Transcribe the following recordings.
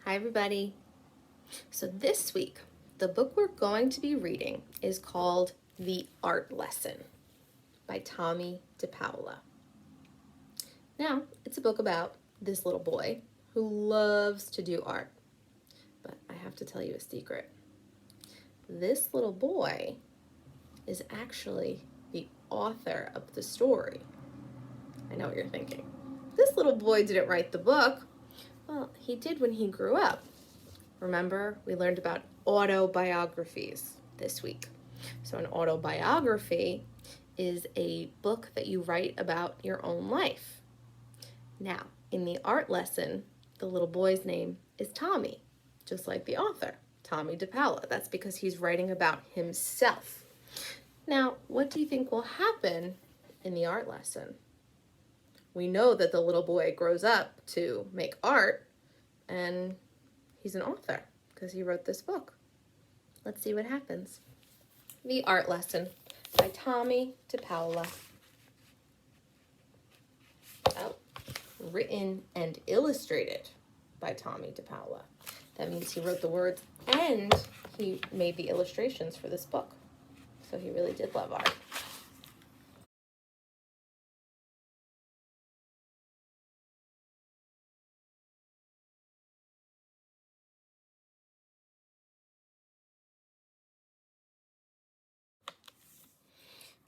Hi everybody. So this week, the book we're going to be reading is called The Art Lesson by Tomie dePaola. Now, it's a book about this little boy who loves to do art. But I have to tell you a secret. This little boy is actually the author of the story. I know what you're thinking. This little boy didn't write the book. Well, he did when he grew up. Remember, we learned about autobiographies this week. So an autobiography is a book that you write about your own life. Now, in the art lesson, the little boy's name is Tomie, just like the author, Tomie dePaola. That's because he's writing about himself. Now, what do you think will happen in the art lesson? We know that the little boy grows up to make art, and he's an author because he wrote this book. Let's see what happens. The Art Lesson by Tomie dePaola. Written and illustrated by Tomie dePaola. That means he wrote the words and he made the illustrations for this book. So he really did love art.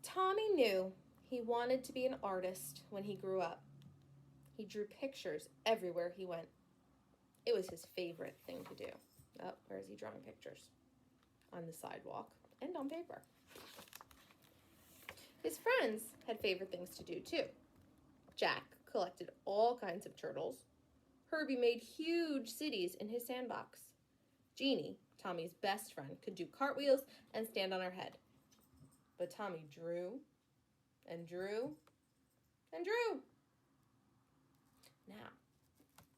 Tomie knew he wanted to be an artist when he grew up. He drew pictures everywhere he went. It was his favorite thing to do. Oh, where is he drawing pictures? On the sidewalk and on paper. His friends had favorite things to do too. Jack collected all kinds of turtles. Herbie made huge cities in his sandbox. Jeannie, Tommie's best friend, could do cartwheels and stand on her head. But Tomie drew and drew and drew. Now,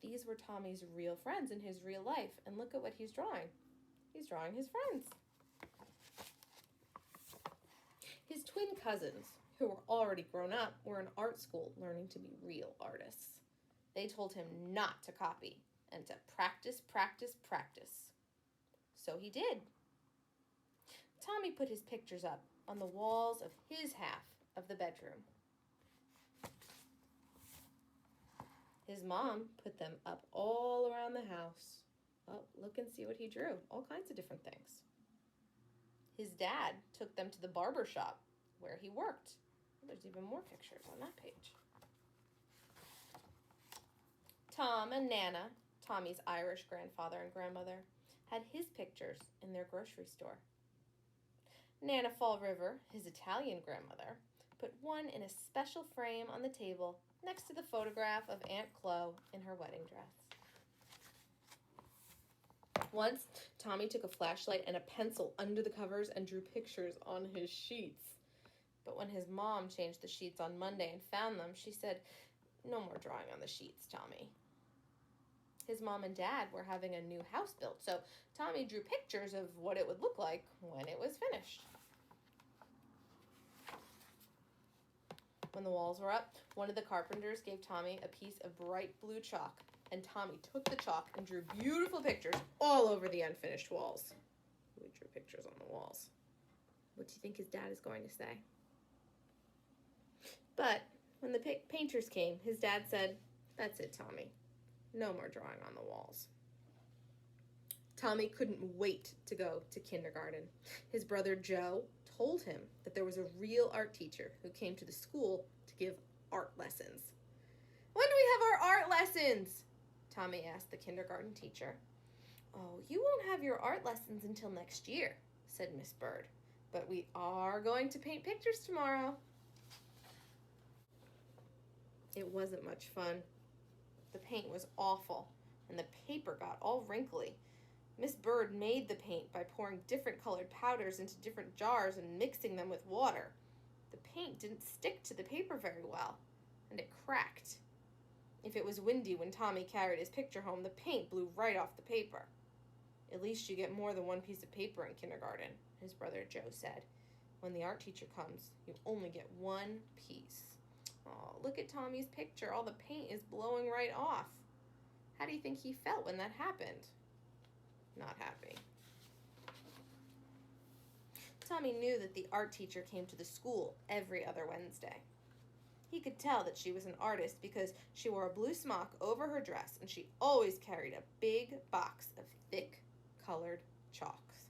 these were Tommie's real friends in his real life, and look at what he's drawing. He's drawing his friends. His twin cousins, who were already grown up, were in art school learning to be real artists. They told him not to copy and to practice, practice, practice. So he did. Tomie put his pictures up on the walls of his half of the bedroom. His mom put them up all around the house. Oh, look and see what he drew. All kinds of different things. His dad took them to the barber shop where he worked. There's even more pictures on that page. Tom and Nana, Tommie's Irish grandfather and grandmother, had his pictures in their grocery store. Nana Fall River, his Italian grandmother, put one in a special frame on the table next to the photograph of Aunt Chloe in her wedding dress. Once, Tomie took a flashlight and a pencil under the covers and drew pictures on his sheets. But when his mom changed the sheets on Monday and found them, she said, "No more drawing on the sheets, Tomie." His mom and dad were having a new house built, so Tomie drew pictures of what it would look like when it was finished. When the walls were up, one of the carpenters gave Tomie a piece of bright blue chalk, and Tomie took the chalk and drew beautiful pictures all over the unfinished walls. We drew pictures on the walls. What do you think his dad is going to say? But when the painters came, his dad said, "That's it, Tomie. No more drawing on the walls." Tomie couldn't wait to go to kindergarten. His brother Joe told him that there was a real art teacher who came to the school to give art lessons. "When do we have our art lessons?" Tomie asked the kindergarten teacher. "Oh, you won't have your art lessons until next year," said Miss Bird. "But we are going to paint pictures tomorrow." It wasn't much fun. The paint was awful, and the paper got all wrinkly. Miss Bird made the paint by pouring different colored powders into different jars and mixing them with water. The paint didn't stick to the paper very well, and it cracked. If it was windy when Tomie carried his picture home, the paint blew right off the paper. "At least you get more than one piece of paper in kindergarten," his brother Joe said. "When the art teacher comes, you only get one piece." "Oh, look at Tommie's picture. All the paint is blowing right off." How do you think he felt when that happened? Not happy. Tomie knew that the art teacher came to the school every other Wednesday. He could tell that she was an artist because she wore a blue smock over her dress and she always carried a big box of thick colored chalks.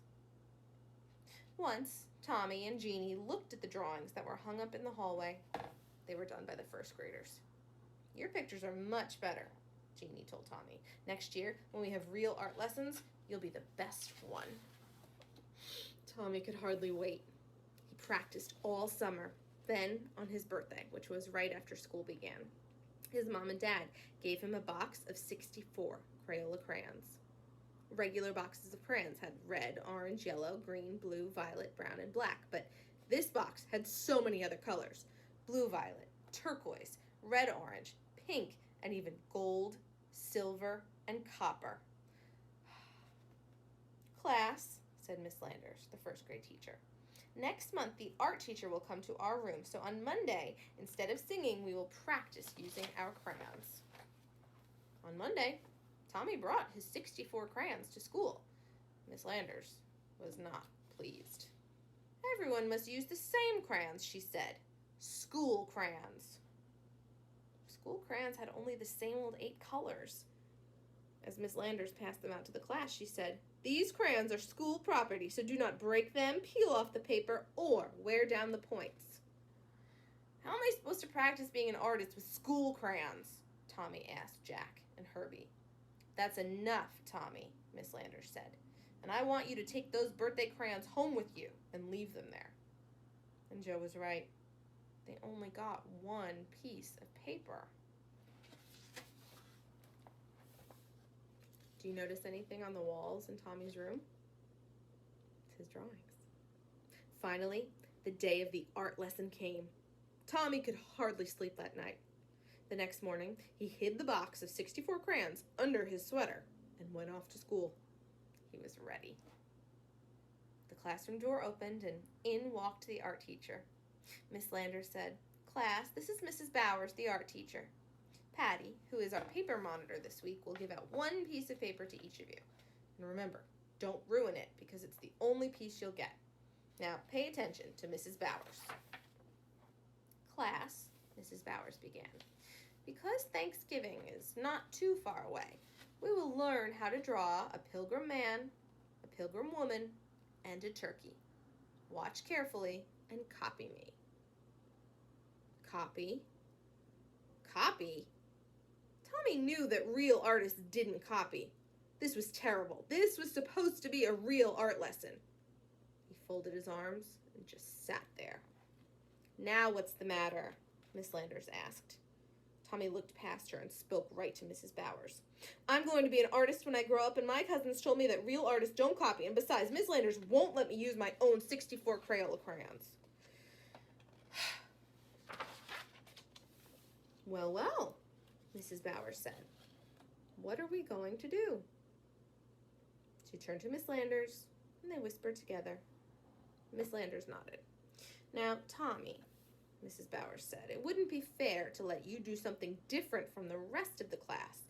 Once, Tomie and Jeannie looked at the drawings that were hung up in the hallway. They were done by the first graders. "Your pictures are much better," Jeannie told Tomie. "Next year, when we have real art lessons, you'll be the best one." Tomie could hardly wait. He practiced all summer. Then, on his birthday, which was right after school began, his mom and dad gave him a box of 64 Crayola crayons. Regular boxes of crayons had red, orange, yellow, green, blue, violet, brown, and black, but this box had so many other colors: blue-violet, turquoise, red-orange, pink, and even gold, silver, and copper. "Class," said Miss Landers, the first grade teacher, "next month the art teacher will come to our room, so on Monday, instead of singing, we will practice using our crayons." On Monday, Tomie brought his 64 crayons to school. Miss Landers was not pleased. "Everyone must use the same crayons," she said. "School crayons." School crayons had only the same old 8 colors. As Miss Landers passed them out to the class, she said, "These crayons are school property, so do not break them, peel off the paper, or wear down the points." "How am I supposed to practice being an artist with school crayons?" Tomie asked Jack and Herbie. "That's enough, Tomie," Miss Landers said, "and I want you to take those birthday crayons home with you and leave them there." And Joe was right. They only got one piece of paper. Do you notice anything on the walls in Tommie's room? It's his drawings. Finally, the day of the art lesson came. Tomie could hardly sleep that night. The next morning, he hid the box of 64 crayons under his sweater and went off to school. He was ready. The classroom door opened and in walked the art teacher. Miss Landers said, "Class, this is Mrs. Bowers, the art teacher. Patty, who is our paper monitor this week, will give out one piece of paper to each of you. And remember, don't ruin it because it's the only piece you'll get. Now pay attention to Mrs. Bowers." "Class," Mrs. Bowers began, "because Thanksgiving is not too far away, we will learn how to draw a pilgrim man, a pilgrim woman, and a turkey. Watch carefully and copy me." Copy? Copy? Tomie knew that real artists didn't copy. This was terrible. This was supposed to be a real art lesson. He folded his arms and just sat there. "Now what's the matter?" Miss Landers asked. Tomie looked past her and spoke right to Mrs. Bowers. "I'm going to be an artist when I grow up, and my cousins told me that real artists don't copy, and besides, Miss Landers won't let me use my own 64 Crayola crayons." "Well, well," Mrs. Bowers said. "What are we going to do?" She turned to Miss Landers, and they whispered together. Miss Landers nodded. "Now, Tomie," Mrs. Bowers said, "it wouldn't be fair to let you do something different from the rest of the class,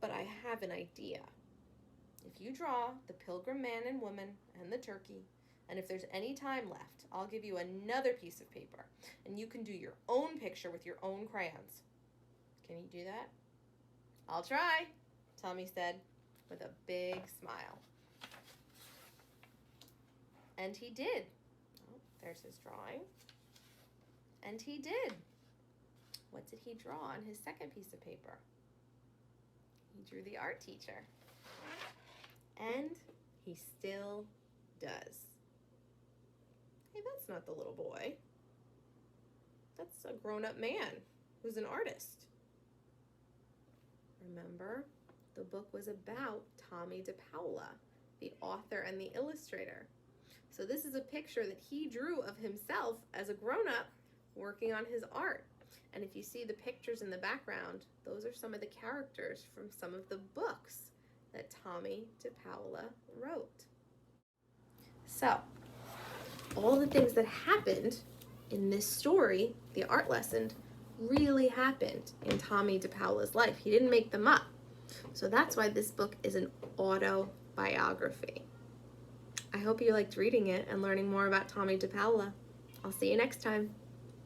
but I have an idea. If you draw the pilgrim man and woman and the turkey, and if there's any time left, I'll give you another piece of paper, and you can do your own picture with your own crayons. Can you do that?" "I'll try," Tomie said with a big smile. And he did. Oh, there's his drawing. And he did. What did he draw on his second piece of paper? He drew the art teacher. And he still does. Hey, that's not the little boy. That's a grown-up man who's an artist. Remember, the book was about Tomie dePaola, the author and the illustrator. So this is a picture that he drew of himself as a grown-up working on his art. And if you see the pictures in the background, those are some of the characters from some of the books that Tomie dePaola wrote. So, all the things that happened in this story, the art lesson, really happened in Tomie dePaola's life. He didn't make them up. So that's why this book is an autobiography. I hope you liked reading it and learning more about Tomie dePaola. I'll see you next time.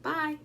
Bye!